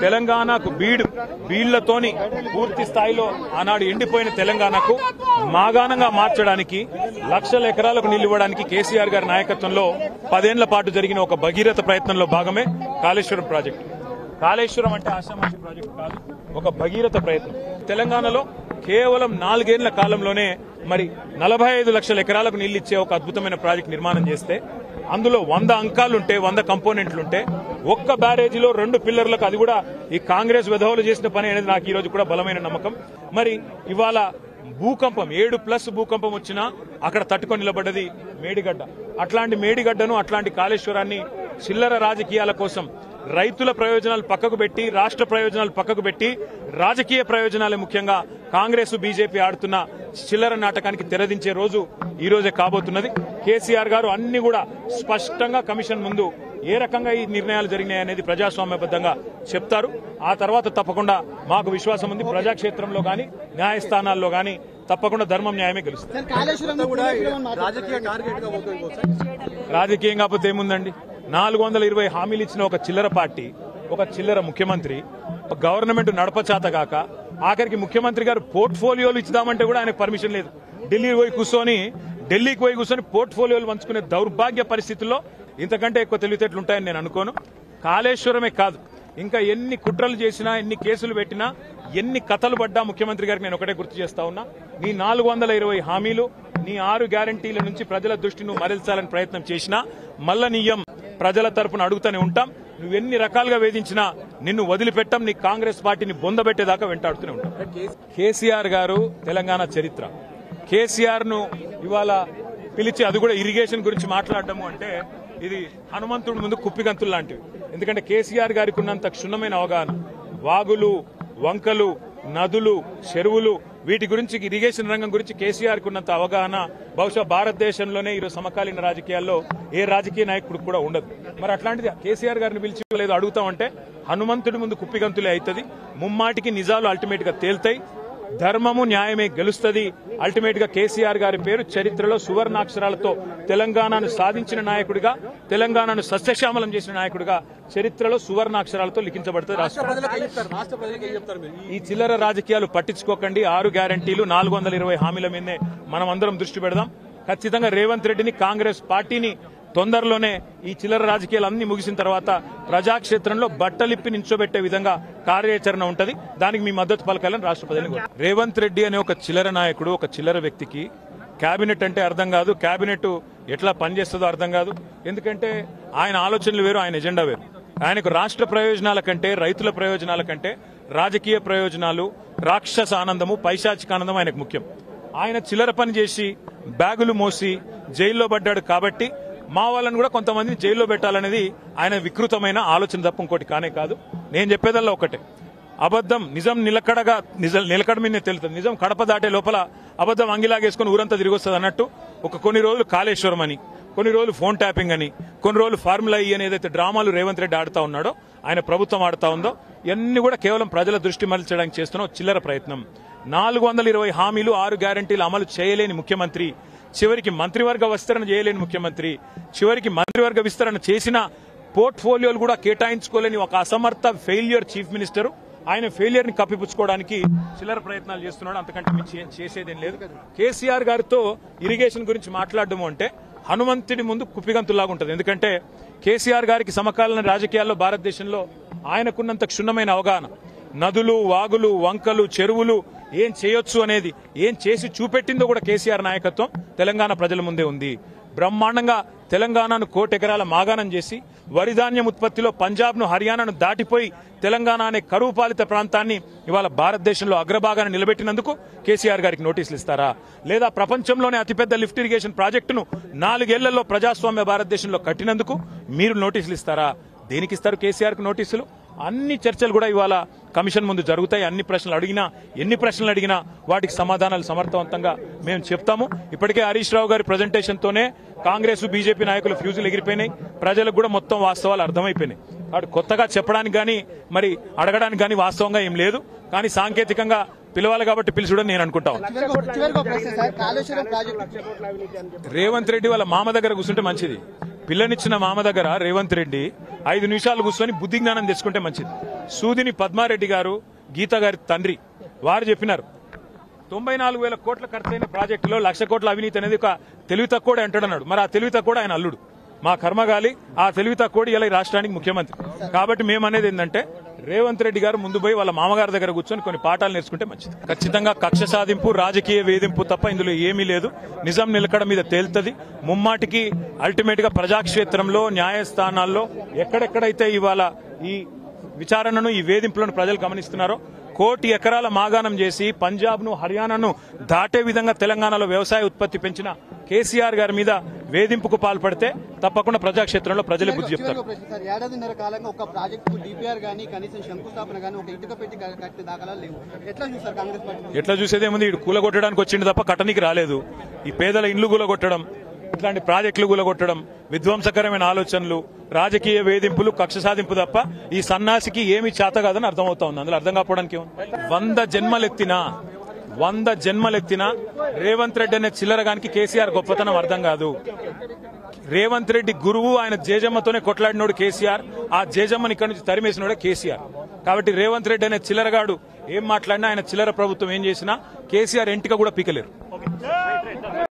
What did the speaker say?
తెలంగాణకు బీళ్లతోని పూర్తి స్థాయిలో ఆనాడు ఎండిపోయిన తెలంగాణకు మాగాణంగా మార్చడానికి లక్షల ఎకరాలకు నీళ్లు ఇవ్వడానికి కేసీఆర్ గారి నాయకత్వంలో 10 ఏళ్ల పాటు జరిగిన ఒక భగీరథ ప్రయత్నంలో భాగమే కాళేశ్వరం ప్రాజెక్టు. కాళేశ్వరం అంటే ఆషామాషి ప్రాజెక్టు కాదు, ఒక భగీరథ ప్రయత్నం. తెలంగాణలో కేవలం 4 ఏళ్ల కాలంలోనే మరి 45 లక్షల ఎకరాలకు నీళ్లు ఇచ్చే ఒక అద్భుతమైన ప్రాజెక్టు నిర్మాణం చేస్తే అందులో 100 అంకాలుంటే 100 కంపోనెంట్లుంటే ఒక్క బ్యారేజీలో 2 పిల్లర్లకు, అది కూడా ఈ కాంగ్రెస్ విధవులు చేసిన పని అనేది నాకు ఈ రోజు కూడా బలమైన నమ్మకం. మరి ఇవాళ భూకంపం 7+ భూకంపం వచ్చినా అక్కడ తట్టుకొని నిలబడ్డది మేడిగడ్డ. అట్లాంటి మేడిగడ్డను, అట్లాంటి కాళేశ్వరాన్ని చిల్లర రాజకీయాల కోసం రైతుల ప్రయోజనాలు పక్కకు పెట్టి, రాష్ట్ర ప్రయోజనాలు పక్కకు పెట్టి, రాజకీయ ప్రయోజనాలే ముఖ్యంగా కాంగ్రెస్ బీజేపీ ఆడుతున్న చిల్లర నాటకానికి తెరదించే రోజు ఈ రోజే కాబోతున్నది. కేసీఆర్ గారు అన్ని కూడా స్పష్టంగా కమిషన్ ముందు ఏ రకంగా ఈ నిర్ణయాలు జరిగినాయనేది ప్రజాస్వామ్యబద్దంగా చెప్తారు. ఆ తర్వాత తప్పకుండా మాకు విశ్వాసం ఉంది, ప్రజాక్షేత్రంలో గాని న్యాయస్థానాల్లో గాని తప్పకుండా ధర్మం న్యాయమే గెలుస్తుంది. రాజకీయం కాకపోతే ఏముందండి? 420 హామీలు ఇచ్చిన ఒక చిల్లర పార్టీ, ఒక చిల్లర ముఖ్యమంత్రి, గవర్నమెంట్ నడపచాతగాక ఆఖరికి ముఖ్యమంత్రి గారు పోర్ట్ఫోలియోలు ఇచ్చుదామంటే కూడా ఆయనకు పర్మిషన్ లేదు. ఢిల్లీకి పోయి కూర్చొని పోర్ట్ఫోలియోలు పంచుకునే దౌర్భాగ్య పరిస్థితుల్లో ఇంతకంటే ఎక్కువ తెలివితేటలు ఉంటాయని నేను అనుకోను. కాళేశ్వరమే కాదు, ఇంకా ఎన్ని కుట్రలు చేసినా, ఎన్ని కేసులు పెట్టినా, ఎన్ని కథలు పడ్డా ముఖ్యమంత్రి గారికి నేను ఒకటే గుర్తు చేస్తా ఉన్నా, నీ 420 హామీలు, నీ 6 గ్యారంటీల నుంచి ప్రజల దృష్టిని మరల్చాలని ప్రయత్నం చేసినా మల్ల నీయం ప్రజల తరపున అడుగుతూనే ఉంటాం. నువ్వెన్ని రకాలుగా వేధించినా నిన్ను వదిలిపెట్టాం, నీ కాంగ్రెస్ పార్టీని బొందబెట్టేదాకా వెంటాడుతూనే ఉంటాం. కేసీఆర్ గారు తెలంగాణ చరిత్ర. కేసీఆర్ ను ఇవాళ పిలిచి అది కూడా ఇరిగేషన్ గురించి మాట్లాడటము అంటే ఇది హనుమంతుడి ముందు కుప్పిగంతులు లాంటివి. ఎందుకంటే కేసీఆర్ గారికి ఉన్నంత క్షుణ్ణమైన అవగాహన, వాగులు, వంకలు, నదులు, చెరువులు, వీటి గురించి, ఇరిగేషన్ రంగం గురించి కేసీఆర్ కు ఉన్నంత అవగాహన బహుశా భారతదేశంలోనే ఈరోజు సమకాలీన రాజకీయాల్లో ఏ రాజకీయ నాయకుడికి కూడా ఉండదు. మరి అట్లాంటిది కేసీఆర్ గారిని పిలిచి లేదు అడుగుతామంటే హనుమంతుడి ముందు కుప్పిగంతులే అవుతుంది. ముమ్మాటికి నిజాలు అల్టిమేట్ గా తేల్తాయి, ధర్మము న్యాయమే గెలుస్తుంది. అల్టిమేట్ గా కేసీఆర్ గారి పేరు చరిత్రలో సువర్ణాక్షరాలతో తెలంగాణను సాధించిన నాయకుడిగా, తెలంగాణను సస్యశ్యామలం చేసిన నాయకుడిగా చరిత్రలో సువర్ణాక్షరాలతో లిఖించబడుతుంది. ఈ చిల్లర రాజకీయాలు పట్టించుకోకండి. 6 గ్యారంటీలు, 420 హామీల మీదనే మనం అందరం దృష్టి పెడదాం. ఖచ్చితంగా రేవంత్ రెడ్డిని, కాంగ్రెస్ పార్టీని తొందరలోనే ఈ చిల్లర రాజకీయాలన్నీ ముగిసిన తర్వాత ప్రజాక్షేత్రంలో బట్టలిప్పి నించోబెట్టే విధంగా కార్యాచరణ ఉంటది. దానికి మీ మద్దతు పలకాలని రాష్ట్ర ప్రజలు. రేవంత్ రెడ్డి అనే ఒక చిల్లర నాయకుడు, ఒక చిల్లర వ్యక్తికి కేబినెట్ అంటే అర్థం కాదు, కేబినెట్ ఎట్లా పనిచేస్తుందో అర్థం కాదు. ఎందుకంటే ఆయన ఆలోచనలు వేరు, ఆయన ఎజెండా వేరు. ఆయనకు రాష్ట్ర ప్రయోజనాల కంటే, రైతుల ప్రయోజనాల కంటే రాజకీయ ప్రయోజనాలు, రాక్షస ఆనందము, పైశాచిక ఆనందం ఆయనకు ముఖ్యం. ఆయన చిల్లర పని చేసి బ్యాగులు మోసి జైల్లో పడ్డాడు కాబట్టి మా వాళ్ళని కూడా కొంతమందిని జైల్లో పెట్టాలనేది ఆయన వికృతమైన ఆలోచన తప్ప ఇంకోటి కానే కాదు. నేను చెప్పేదల్లా ఒకటే, అబద్దం నిజం నిలకడ మీద తెలుస్తుంది. నిజం కడప దాటే లోపల అబద్దం అంగిలాగేసుకుని ఊరంతా తిరిగి వస్తుంది అన్నట్టు కొన్ని రోజులు కాళేశ్వరం అని, కొన్ని రోజులు ఫోన్ ట్యాపింగ్ అని, కొన్ని రోజులు ఫార్ములా అని ఏదైతే డ్రామాలు రేవంత్ రెడ్డి ఆడుతా ఉన్నాడో, ఆయన ప్రభుత్వం ఆడుతా ఉందో, ఇవన్నీ కూడా కేవలం ప్రజల దృష్టి మరల్చడానికి చేస్తున్న చిల్లర ప్రయత్నం. 420 హామీలు, 6 గ్యారంటీలు అమలు చేయలేని ముఖ్యమంత్రి, చివరికి మంత్రివర్గ విస్తరణ చేయలేని ముఖ్యమంత్రి, చివరికి మంత్రివర్గ విస్తరణ చేసిన పోర్ట్ఫోలియోలు కూడా కేటాయించుకోలేని ఒక అసమర్థ ఫెయిల్యూర్ చీఫ్ మినిస్టర్. ఆయన ఫెయిలియర్ ని కప్పిపుచ్చుకోవడానికి చిల్లర ప్రయత్నాలు చేస్తున్నాడు, అంతకంటే మించి చేసేదేం లేదు. కేసీఆర్ గారితో ఇరిగేషన్ గురించి మాట్లాడడం అంటే హనుమంతుడి ముందు కుప్పిగంతులాగా ఉంటుంది. ఎందుకంటే కేసీఆర్ గారికి సమకాలీన రాజకీయాల్లో భారతదేశంలో ఆయనకున్నంత క్షుణ్ణమైన అవగాహన, నదులు, వాగులు, వంకలు, చెరువులు ఏం చేయొచ్చు అనేది, ఏం చేసి చూపెట్టిందో కూడా కేసీఆర్ నాయకత్వం తెలంగాణ ప్రజల ముందే ఉంది. బ్రహ్మాండంగా తెలంగాణను 1 కోటి ఎకరాల మాగాణం చేసి, వరిధాన్యం ఉత్పత్తిలో పంజాబ్ను, హర్యానాను దాటిపోయి తెలంగాణ అనే కరువు పాలిత ప్రాంతాన్ని ఇవాళ భారతదేశంలో అగ్రభాగాన్ని నిలబెట్టినందుకు కేసీఆర్ గారికి నోటీసులు ఇస్తారా? లేదా ప్రపంచంలోనే అతిపెద్ద లిఫ్ట్ ఇరిగేషన్ ప్రాజెక్టును 4 ఏళ్లలో ప్రజాస్వామ్య భారతదేశంలో కట్టినందుకు మీరు నోటీసులు ఇస్తారా? దేనికి ఇస్తారు కేసీఆర్ కు నోటీసులు? అన్ని చర్చలు కూడా ఇవాళ కమిషన్ ముందు జరుగుతాయి. ఎన్ని ప్రశ్నలు అడిగినా వాటికి సమాధానాలు సమర్థవంతంగా మేము చెప్తాము. ఇప్పటికే హరీష్ రావు గారి ప్రజెంటేషన్ తోనే కాంగ్రెస్, బీజేపీ నాయకులు ఫ్యూజులు ఎగిరిపోయినాయి. ప్రజలకు కూడా మొత్తం వాస్తవాలు అర్థమైపోయినాయి. వాడు కొత్తగా చెప్పడానికి గానీ మరి అడగడానికి గానీ వాస్తవంగా ఏం లేదు. కానీ సాంకేతికంగా పిలవాలి కాబట్టి పిలుచుడని నేను అనుకుంటాను. రేవంత్ రెడ్డి వాళ్ళ మామ దగ్గర కూర్చుంటే మంచిది. పిల్లనిచ్చిన మామ దగ్గర రేవంత్ రెడ్డి 5 నిమిషాలు కూర్చొని బుద్ధి జ్ఞానం తెచ్చుకుంటే మంచిది. సూదిని పద్మారెడ్డి గారు, గీత గారి తండ్రి వారు చెప్పినారు 94,000 కోట్ల ఖర్చైన ప్రాజెక్టులో 1,00,000 కోట్ల అవినీతి అనేది ఒక తెలివి తక్కువ అంటాడన్నాడు. మరి ఆ తెలివి తక్కువ ఆయన అల్లుడు. మా కర్మగాలి ఆ తెలివి తక్కువ ఇలా ఈ రాష్ట్రానికి ముఖ్యమంత్రి. కాబట్టి మేము అనేది ఏంటంటే రేవంత్ రెడ్డి గారు ముందు పోయి వాళ్ళ మామగారి దగ్గర కూర్చొని కొన్ని పాఠాలు నేర్చుకుంటే మంచిది. ఖచ్చితంగా కక్ష సాధింపు, రాజకీయ వేధింపు తప్ప ఇందులో ఏమీ లేదు. నిజం నిలకడ మీద తేలుతుంది. ముమ్మాటికి అల్టిమేట్ గా ప్రజాక్షేత్రంలో, న్యాయస్థానాల్లో ఎక్కడెక్కడైతే ఇవాళ ఈ విచారణను, ఈ వేధింపులను ప్రజలు గమనిస్తున్నారో 1 కోటి ఎకరాల మాగాణం చేసి పంజాబ్ ను, హర్యానాను దాటే విధంగా తెలంగాణలో వ్యవసాయ ఉత్పత్తి పెంచిన కేసీఆర్ గారి మీద వేధింపుకు పాల్పడితే తప్పకుండా ప్రజాక్షేత్రంలో ప్రజలే బుద్ధి చెప్తారు. ఏడాదిన్నర కాలంగా ఒక ప్రాజెక్టు డిపిఆర్ గానీ, కనీసం శంకుస్థాపన గానీ, ఒక ఇటుక పెట్టి కట్టిన దాఖలాలు లేవు. ఎట్లా చూస్తారు కాంగ్రెస్ పార్టీ? ఎట్లా చూసేదేముంది, ఇటు కూలగొట్టడానికి వచ్చింది తప్ప కట్టనికి రాలేదు. ఈ పేదల ఇండ్లు కూలగొట్టడం, ఇట్లాంటి ప్రాజెక్టులు కూలగొట్టడం, విధ్వంసకరమైన ఆలోచనలు, రాజకీయ వేధింపులు, కక్ష సాధింపు తప్ప ఈ సన్నాసికి ఏమి చేత కాదని అర్థమవుతా ఉంది. అందులో అర్థం కాకపోవడానికి 100 జన్మలెత్తినా రేవంత్ రెడ్డి అనే చిల్లరగానికి కేసీఆర్ గొప్పతనం అర్థం కాదు. రేవంత్ రెడ్డి గురువు, ఆయన జేజమ్మతోనే కొట్లాడినోడు కేసీఆర్. ఆ జేజమ్మని ఇక్కడి నుంచి తరిమేసినోడే కేసీఆర్. కాబట్టి రేవంత్ రెడ్డి అనే చిల్లరగాడు ఏం మాట్లాడినా, ఆయన చిల్లర ప్రభుత్వం ఏం చేసినా కేసీఆర్ ఎంటిక కూడా పీకలేరు.